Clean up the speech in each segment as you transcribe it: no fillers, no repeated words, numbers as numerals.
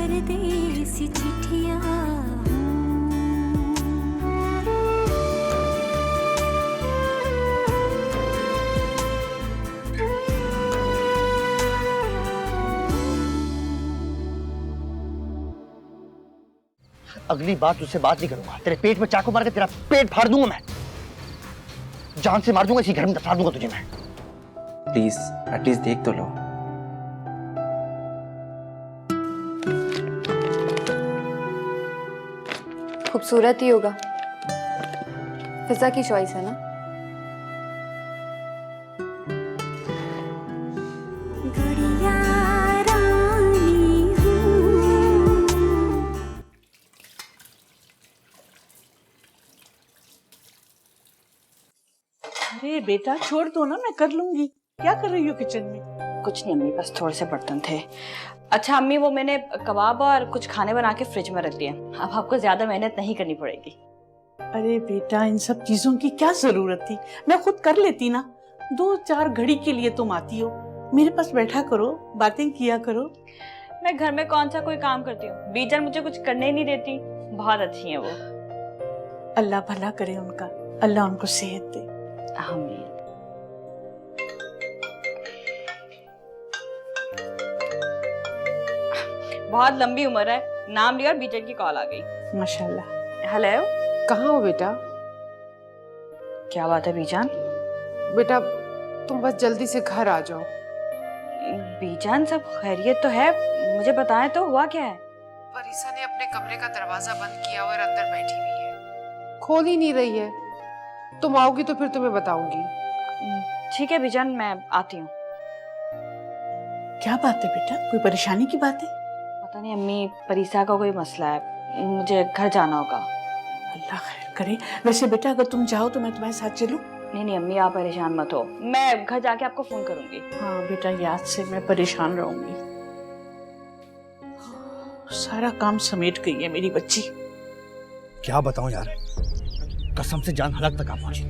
परदेसी चिट्ठियां अगली बार तुझसे बात नहीं करूंगा। तेरे पेट में चाकू मार के तेरा पेट फाड़ दूंगा मैं। जान से मार दूंगा, इसी घर में दफना दूंगा तुझे मैं। प्लीज एटलीस्ट देख तो लो। खूबसूरत ही होगा, फिजा की चॉइस है ना। अरे बेटा छोड़ दो ना, मैं कर लूंगी। क्या कर रही हो किचन में? कुछ नहीं अम्मी, बस थोड़े से बर्तन थे। अच्छा अम्मी, वो मैंने कबाब और कुछ खाने बना के फ्रिज में रख दिए, अब आपको ज्यादा मेहनत नहीं करनी पड़ेगी। अरे बेटा इन सब चीजों की क्या जरूरत थी, मैं खुद कर लेती ना। 2-4 घड़ी के लिए तुम आती हो, मेरे पास बैठा करो, बातें किया करो। मैं घर में कौन सा कोई काम करती हूँ, बीजन मुझे कुछ करने ही नहीं देती। बहुत अच्छी है वो। अल्लाह भला करे उनका, अल्लाह उनको सेहत दे। आमीन। बहुत लंबी उम्र है, नाम लिया और बीजन की कॉल आ गई। माशाल्लाह। हेलो, कहाँ हो बेटा? क्या बात है बीजान? बेटा तुम बस जल्दी से घर आ जाओ। बीजान सब खैरियत तो है, मुझे बताएं तो हुआ क्या है? परीसा ने अपने कमरे का दरवाजा बंद किया और अंदर बैठी हुई है, खोल ही नहीं रही है। तुम आओगी तो फिर तुम्हें बताऊंगी। ठीक है बीजान, मैं आती हूँ। क्या बात है बेटा, कोई परेशानी की बात है? पता नहीं अम्मी, परीसा का कोई मसला है, मुझे घर जाना होगा। अल्लाह खैर करे। वैसे बेटा अगर तुम जाओ तो मैं तुम्हारे साथ चलूं? नहीं नहीं अम्मी, आप परेशान मत हो, मैं घर जाके आपको फोन करूंगी। हाँ बेटा, याद से मैं परेशान रहूंगी। सारा काम समेट गई है मेरी बच्ची। क्या बताऊं यार, कसम से जान हलक तक आ पहुंची।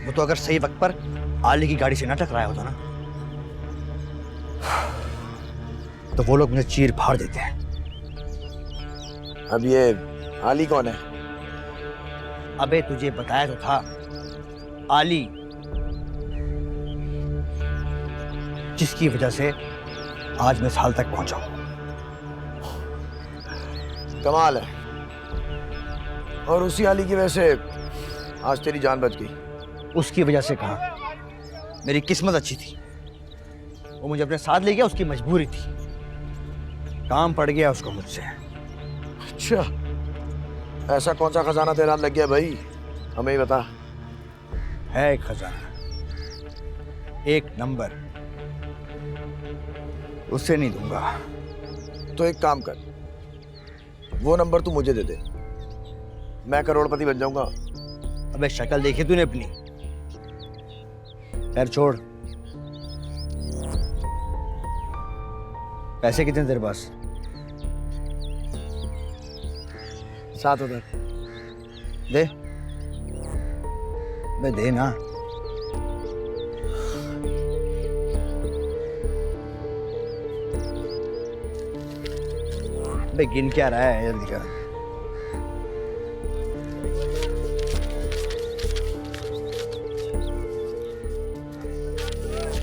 वो तो अगर सही वक्त पर आली की गाड़ी से ना टकराया होता ना, तो वो लोग मुझे चीर फाड़ देते हैं। अब ये आली कौन है? अबे तुझे बताया तो था, आली, जिसकी वजह से आज मैं इस हाल तक पहुंचा हूं। कमाल है। और उसी आली की वजह से आज तेरी जान बच गई। उसकी वजह से कहा, मेरी किस्मत अच्छी थी, वो मुझे अपने साथ ले गया, उसकी मजबूरी थी, काम पड़ गया उसको मुझसे। अच्छा, ऐसा कौन सा खजाना तेरा लग गया भाई, हमें ही बता। है एक खजाना, एक नंबर, उससे नहीं दूंगा। तो एक काम कर, वो नंबर तू मुझे दे दे, मैं करोड़पति बन जाऊंगा। अबे शक्ल देखी तूने अपनी? यार छोड़, पैसे कितने तेरे पास? 7,000 दे, बे दे ना। बे गिन क्या रहा है, जल्दी कर।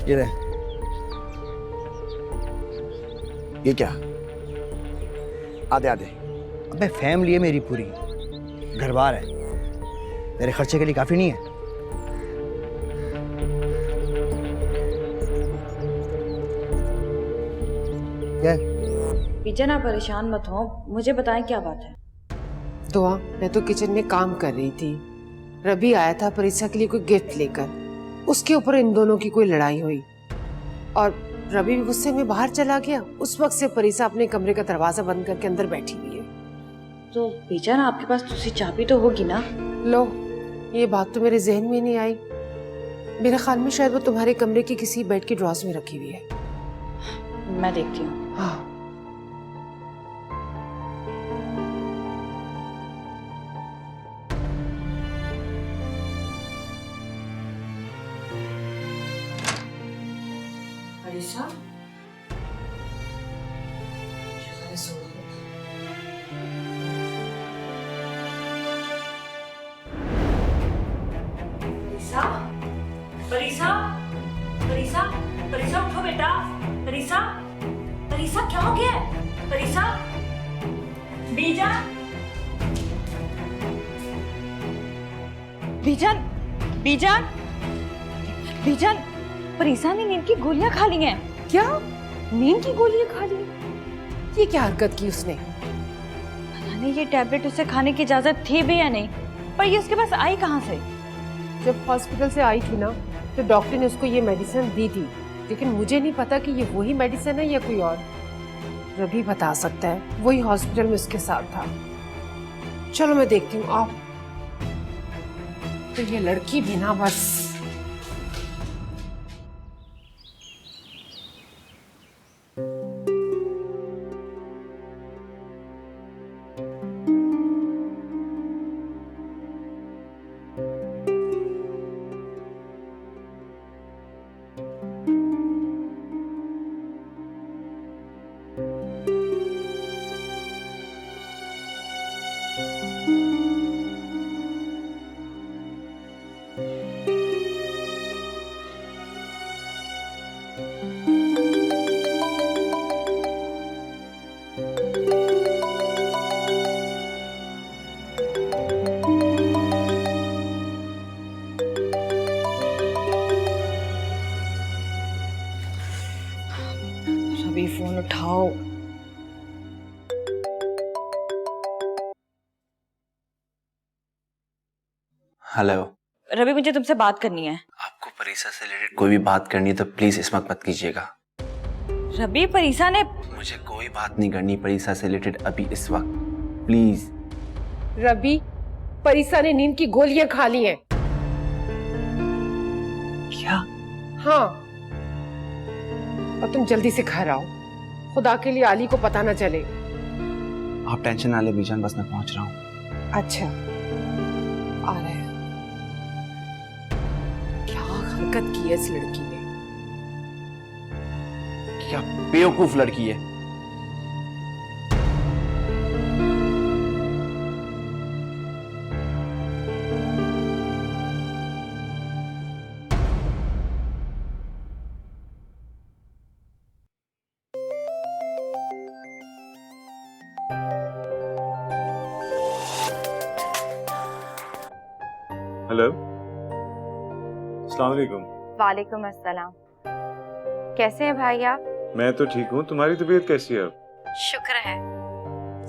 ये ले। ये क्या? आधे आधे? अबे फैमिली है मेरी पूरी, घर बार है, तेरे खर्चे के लिए काफी नहीं है? क्या? बीजन आप परेशान मत हो, मुझे बताएं क्या बात है। दुआ, मैं तो किचन में काम कर रही थी, रवि आया था परीसा के लिए कोई गिफ्ट लेकर, उसके ऊपर इन दोनों की कोई लड़ाई हुई और रवि भी गुस्से में बाहर चला गया। उस वक्त से परीसा अपने कमरे का दरवाजा बंद करके अंदर बैठी हुई है। तो बीजन आपके पास दूसरी चाबी तो होगी ना? लो, ये बात तो मेरे जहन में नहीं आई। मेरे ख्याल में शायद वो तुम्हारे कमरे की किसी बेड की ड्रॉज में रखी हुई है। मैं देखती हूँ। हाँ। सो रही हूँ। परीसा, परीसा, परीसा, परीसा उठो बेटा। परीसा, परीसा क्या हो गया है? परीसा, बीजन, बीजन, बीजन, बीजन, परीसा ने नींद की गोलियां खा ली हैं। क्या? नींद की गोलियां खा ली? ये क्या हरकत की उसने? पता नहीं ये टैबलेट उसे खाने की इजाजत थी भी या नहीं, पर ये उसके पास आई कहाँ से? जब हॉस्पिटल से आई थी ना, तो डॉक्टर ने उसको ये मेडिसिन दी थी, लेकिन मुझे नहीं पता कि ये वही मेडिसिन है या कोई और। रवि बता सकता है, वही हॉस्पिटल में उसके साथ था। चलो मैं देखती हूँ, आओ। तो ये लड़की भी ना बस। रवि फोन उठाओ। हेलो। रवि मुझे तुमसे बात करनी है। आपको परीसा से रिलेटेड कोई भी बात करनी है तो प्लीज इस वक्त मत कीजिएगा। रवि परीसा ने मुझे कोई बात नहीं करनी परीसा से रिलेटेड अभी इस वक्त, प्लीज। रवि, परीसा ने नींद की गोलियां खा ली हैं। क्या? हाँ, और तुम जल्दी से घर आओ, खुदा के लिए आली को पता ना चले। आप टेंशन ना ले बीजान, बस मैं पहुंच रहा हूँ। अच्छा, आ रहे हैं। क्या हरकत की है इस लड़की ने? क्या बेवकूफ लड़की है। हेलो, अस्सलाम वालेकुम। वालेकुम अस्सलाम। कैसे हैं भाई आप? मैं तो ठीक हूँ, तुम्हारी तबीयत कैसी है? शुक्र है।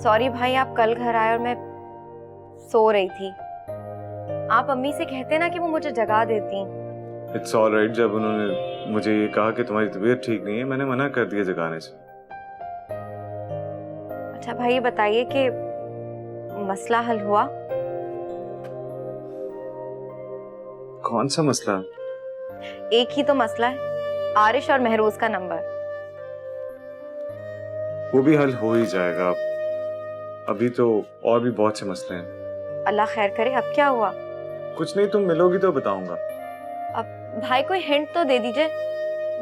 सॉरी भाई, आप कल घर आए और मैं सो रही थी। आप अम्मी से कहते ना कि वो मुझे जगा देती। It's all right. जब उन्होंने मुझे ये कहा कि तुम्हारी तबीयत ठीक नहीं है, मैंने मना कर दिया जगाने से। अच्छा भाई, ये बताइए कि मसला हल हुआ? कौन सा मसला? एक ही तो मसला है, आरिश और महरोज का नंबर। वो भी हल हो ही जाएगा। अभी तो और भी बहुत से मसले हैं। अल्लाह खैर करे। अब क्या हुआ? कुछ नहीं, तुम मिलोगी तो बताऊंगा। अब भाई कोई हिंट तो दे दीजिए,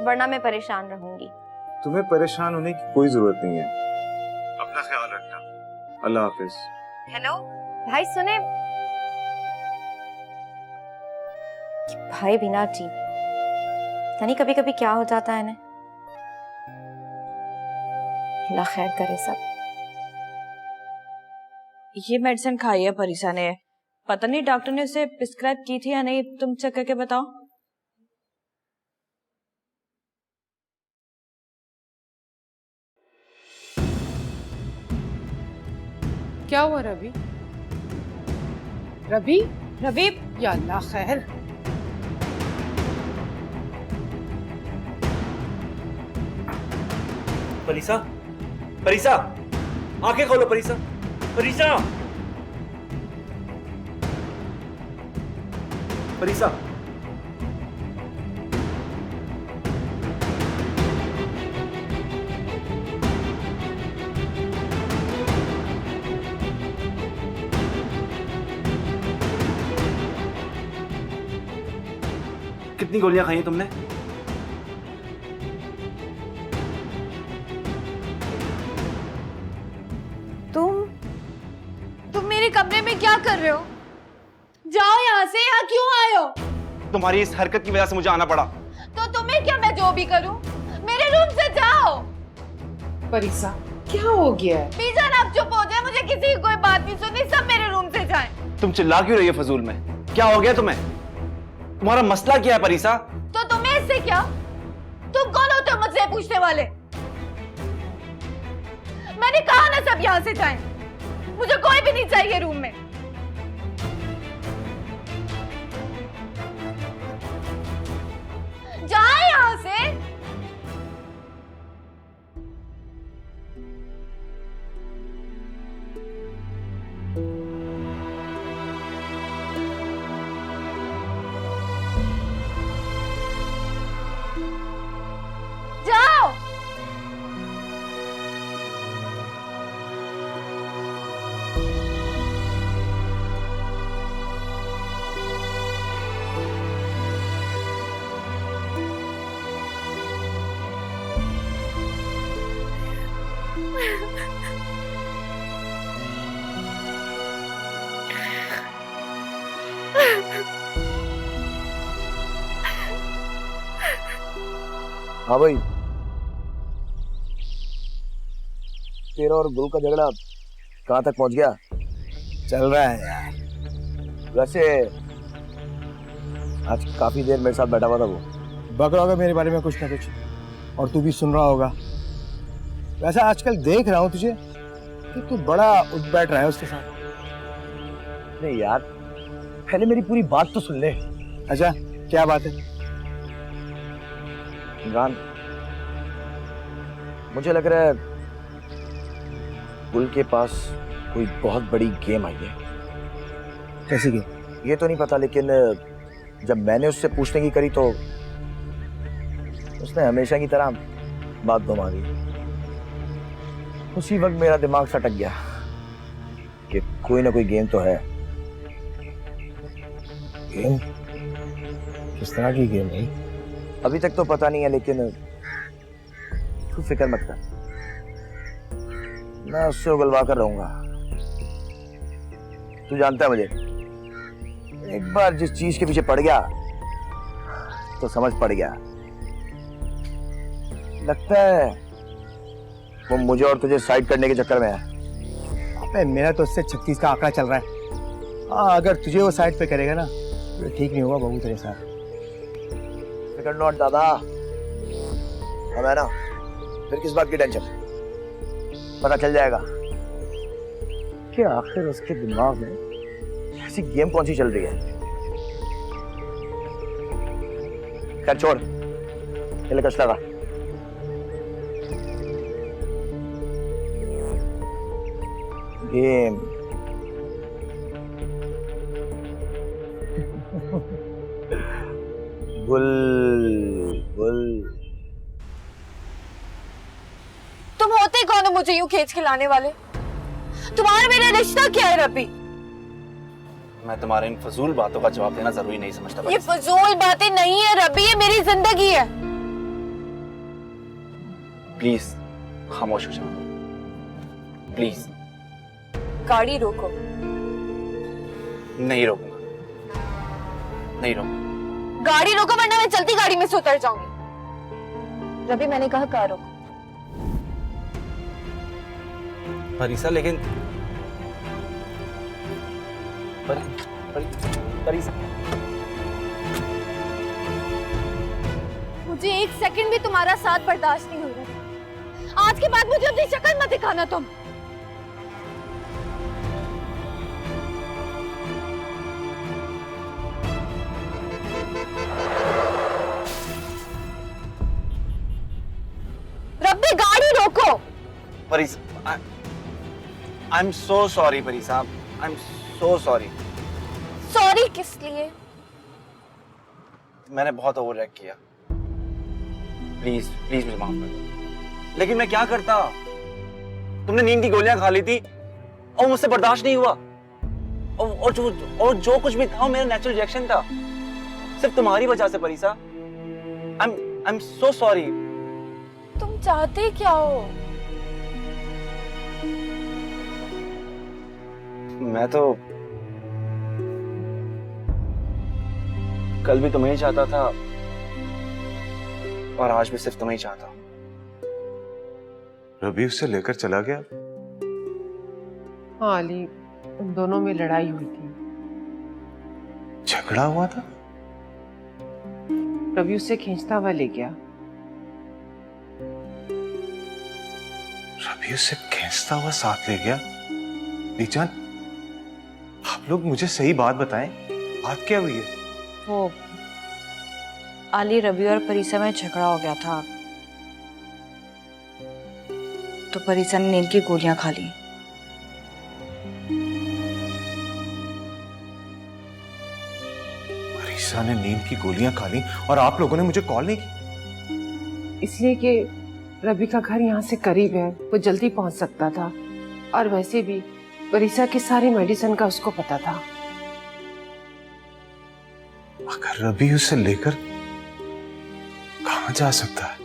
वरना मैं परेशान रहूंगी। तुम्हें परेशान होने की कोई जरूरत नहीं है। अपना ख्याल रखना। अल्लाह हाफिज। हेलो भाई, सुने? भाई बिना जी, यानी कभी कभी क्या हो जाता है ना। अल्लाह खैर करे सब। ये मेडिसिन खाई है परीसा ने, पता नहीं डॉक्टर ने उसे प्रिस्क्राइब की थी या नहीं, तुम चेक करके बताओ। क्या हुआ रवि? रवि, रवि, या अल्लाह खैर। परीसा, परीसा, आंखें खोलो परीसा, परीसा, परीसा। कितनी गोलियां खाई हैं तुमने? कमरे में क्या कर रहे हो? जाओ यहाँ से, यहाँ क्यों आए हो? तुम्हारी इस हरकत की वजह से मुझे आना पड़ा। तो तुम्हें क्या, मैं जो भी करूं? मेरे रूम से जाओ। परिसा, क्या हो गया है? बीजान आप चुप हो जाए, मुझे किसी की कोई बात नहीं सुननी, सब मेरे रूम से जाएं। तुम चिल्ला क्यों रही हो फजूल में? क्या हो गया तुम्हें? तुम्हारा मसला क्या है परिसा? तो तुम्हें इससे क्या? तुम कौन होते हो मुझसे पूछने वाले? मैंने कहा ना सब यहाँ से जाएं। मुझे कोई भी नहीं चाहिए रूम में। जाए यहाँ से। जाओ। हाँ भाई, तेरा और गुल का झगड़ा कहाँ तक पहुंच गया? चल रहा है यार। वैसे आज काफी देर मेरे साथ बैठा हुआ था वो। बक रहा होगा मेरे बारे में कुछ ना कुछ, और तू भी सुन रहा होगा। वैसे आजकल देख रहा हूँ तुझे कि तू बड़ा उठ बैठ रहा है उसके साथ। नहीं यार, पहले मेरी पूरी बात तो सुन ले। अच्छा, क्या बात है? इमरान, मुझे लग रहा है गुल के पास कोई बहुत बड़ी गेम आई है। कैसी गेम? ये तो नहीं पता, लेकिन जब मैंने उससे पूछने की करी तो उसने हमेशा की तरह बात घुमा दी। उसी वक्त मेरा दिमाग सटक गया कि कोई ना कोई गेम तो है। गेम? किस तरह की गेम है? अभी तक तो पता नहीं है, लेकिन तू फिक्र मत कर, मैं उससे उगलवा कर रहूंगा। तू जानता है मुझे, एक बार जिस चीज के पीछे पड़ गया तो समझ पड़ गया। लगता है वो मुझे और तुझे साइड करने के चक्कर में है। अबे मेरा तो उससे 36 का आंकड़ा चल रहा है। हाँ, अगर तुझे वो साइड पे करेगा ना तो ठीक नहीं होगा बहू तेरे साथ। फिकर नॉट दादा, अब है ना, फिर किस बात की टेंशन? पता चल जाएगा कि आखिर उसके दिमाग में ऐसी गेम कौन सी चल रही है। खैर छोड़, ये कचरा का। गेम गुल गुल। तुम होते कौन हो मुझे यूं खींच के लाने वाले? तुम्हारा मेरा रिश्ता क्या है रबी? मैं तुम्हारे इन फजूल बातों का जवाब देना जरूरी नहीं समझता। ये फजूल बातें नहीं है रबी, ये मेरी जिंदगी है। प्लीज खामोश हो जाओ, प्लीज। गाड़ी रोको। नहीं रोकूंगा, नहीं रोकूंगा। गाड़ी रोको वरना मैं चलती गाड़ी में से उतर जाऊंगी। रबी मैंने कहा कार रोको। परिसा, लेकिन परिसा, मुझे एक सेकंड भी तुम्हारा साथ बर्दाश्त नहीं हो रहा। आज के बाद मुझे अपनी शक्ल मत दिखाना तुम। रब्बी गाड़ी रोको। Parisa, I am so sorry Parisa, I am so sorry. Sorry किस लिए? मैंने बहुत ओवर रिएक्ट किया, प्लीज प्लीज मुझे माफ कर दो। लेकिन मैं क्या करता? तुमने नींद की गोलियां खा ली थी और मुझसे बर्दाश्त नहीं हुआ, और जो कुछ भी था वो मेरा नेचुरल रिएक्शन था, सिर्फ तुम्हारी वजह से परिसा। I am so sorry. तुम चाहते क्या हो? मैं तो कल भी तुम्हें ही चाहता था और आज भी सिर्फ तुम्हें ही चाहता हूँ। रवि उससे लेकर चला गया। हाँ अली, उन दोनों में लड़ाई हुई थी। झगड़ा हुआ था? रवि उसे खींचता हुआ ले गया। रवि उससे खींचता हुआ साथ ले गया? दीजान, आप लोग मुझे सही बात बताएं, बात क्या हुई है? वो आली, रवि और परीसा में झगड़ा हो गया था तो परीसा ने नींद की गोलियां खा ली। परीसा ने नींद की गोलियां खा ली और आप लोगों ने मुझे कॉल नहीं की? इसलिए कि रवि का घर यहाँ से करीब है, वो जल्दी पहुंच सकता था। और वैसे भी परीसा की सारी मेडिसिन का उसको पता था। अगर रवि उसे लेकर कहां जा सकता है?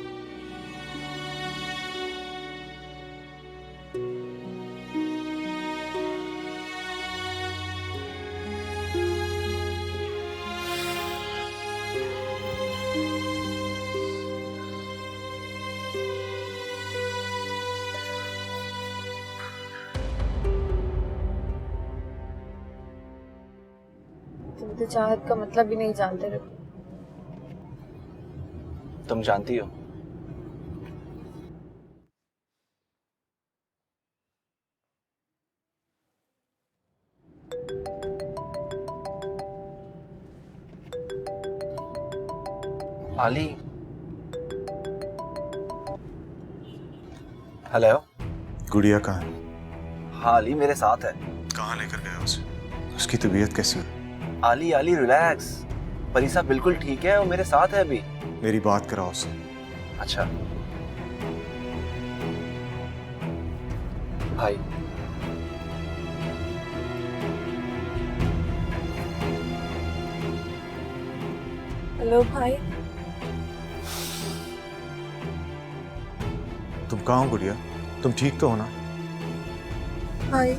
तुम तो चाहत का मतलब भी नहीं जानते रवि। तुम जानती हो? आली, हेलो। गुड़िया कहाँ है? हाँ आली, मेरे साथ है। कहाँ लेकर गया उसे? उसकी तबीयत कैसी है? आली आली रिलैक्स, परीसा बिल्कुल ठीक है, वो मेरे साथ है अभी। मेरी बात कराओ उससे। अच्छा भाई, हेलो भाई। तुम कहाँ हो गुड़िया? तुम ठीक तो हो ना? भाई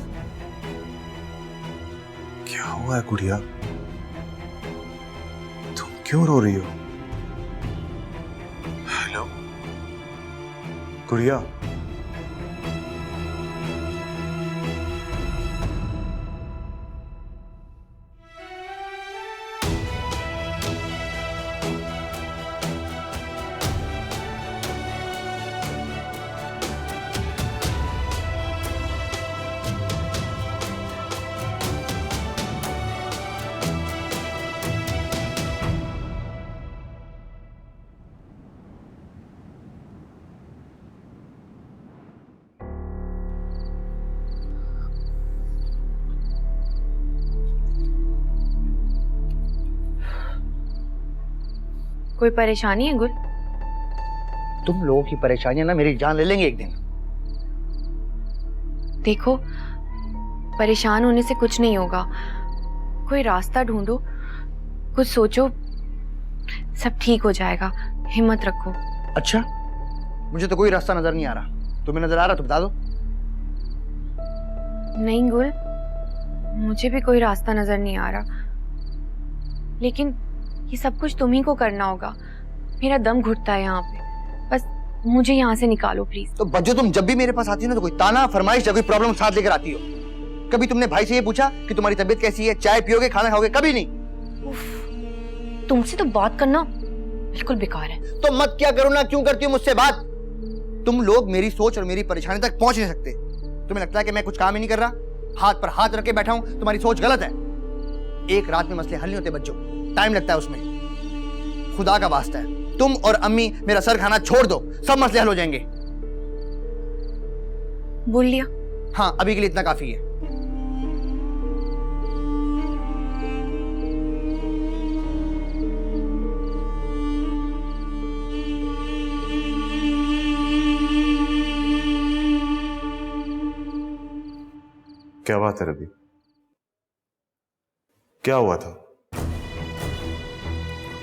क्या हुआ है गुड़िया? तुम क्यों रो रही हो? हेलो गुड़िया। कोई परेशानी है गुल? तुम लोगों की परेशानियां ना मेरी जान ले लेंगे एक दिन। देखो, परेशान होने से कुछ नहीं होगा। कोई रास्ता ढूंढो, कुछ सोचो, सब ठीक हो जाएगा। हिम्मत रखो। अच्छा, मुझे तो कोई रास्ता नजर नहीं आ रहा। तुम्हें नजर आ रहा तो बता दो। नहीं गुल, मुझे भी कोई रास्ता नजर नहीं आ रहा, लेकिन ये सब कुछ तुम्ही को करना होगा। मेरा दम घुटता है यहाँ पे। बस मुझे यहाँ से निकालो प्लीज। तो बच्चों, तुम जब भी मेरे पास आती हो ना तो कोई ताना फरमाइश या कोई प्रॉब्लम साथ लेकर आती हो। कभी तुमने भाई से ये पूछा कि तुम्हारी तबीयत कैसी है, चाय पियोगे, खाना खाओगे? कभी नहीं। तुमसे तो बात करना बिल्कुल बेकार है। तो मत क्या करो ना, क्यों करती हो मुझसे बात? तुम लोग मेरी सोच और मेरी परेशानी तक पहुंच नहीं सकते। तुम्हें लगता है कि मैं कुछ काम ही नहीं कर रहा, हाथ पर हाथ रख के बैठा हूं? तुम्हारी सोच गलत है। एक रात में मसले हल नहीं होते बच्चों, टाइम लगता है उसमें। खुदा का वास्ता है, तुम और अम्मी मेरा सर खाना छोड़ दो, सब मसले हल हो जाएंगे। बोल लिया? हाँ, अभी के लिए इतना काफी है। क्या बात है रवि? क्या हुआ था?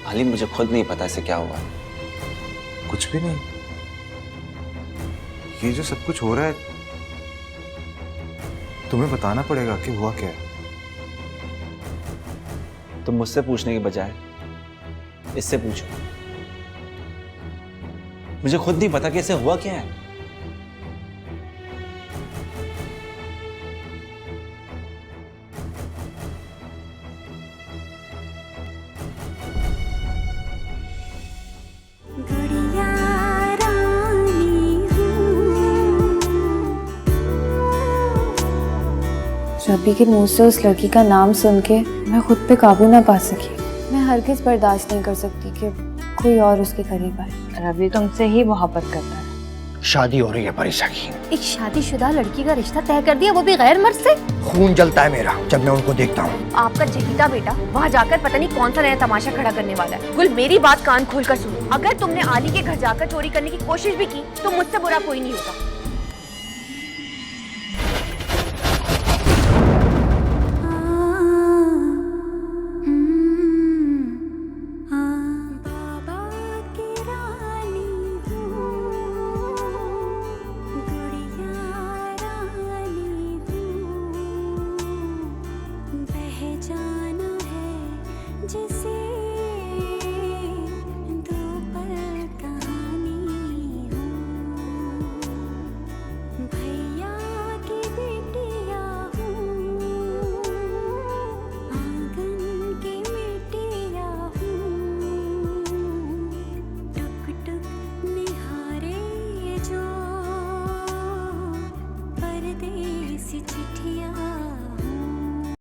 आली, मुझे खुद नहीं पता इसे क्या हुआ। कुछ भी नहीं। ये जो सब कुछ हो रहा है तुम्हें बताना पड़ेगा कि हुआ क्या है। तुम मुझसे पूछने की बजाय इससे पूछो। मुझे खुद नहीं पता कि इसे हुआ क्या है। रबी के मुंह से उस लड़की का नाम सुन के मैं खुद पे काबू ना पा सकी। मैं हरगिज बर्दाश्त नहीं कर सकती कि कोई और उसके करीब आए। रवि तुमसे ही मोहब्बत करता है। शादी हो रही है परिसा की। एक शादीशुदा लड़की का रिश्ता तय कर दिया, वो भी गैर मर्द से। खून जलता है मेरा जब मैं उनको देखता हूँ। आपका चहेता बेटा वहाँ जाकर पता नहीं कौन सा नया तमाशा खड़ा करने वाला है। गुल, मेरी बात कान खोलकर सुनो। अगर तुमने आली के घर जाकर चोरी करने की कोशिश भी की तो मुझसे बुरा कोई नहीं होगा।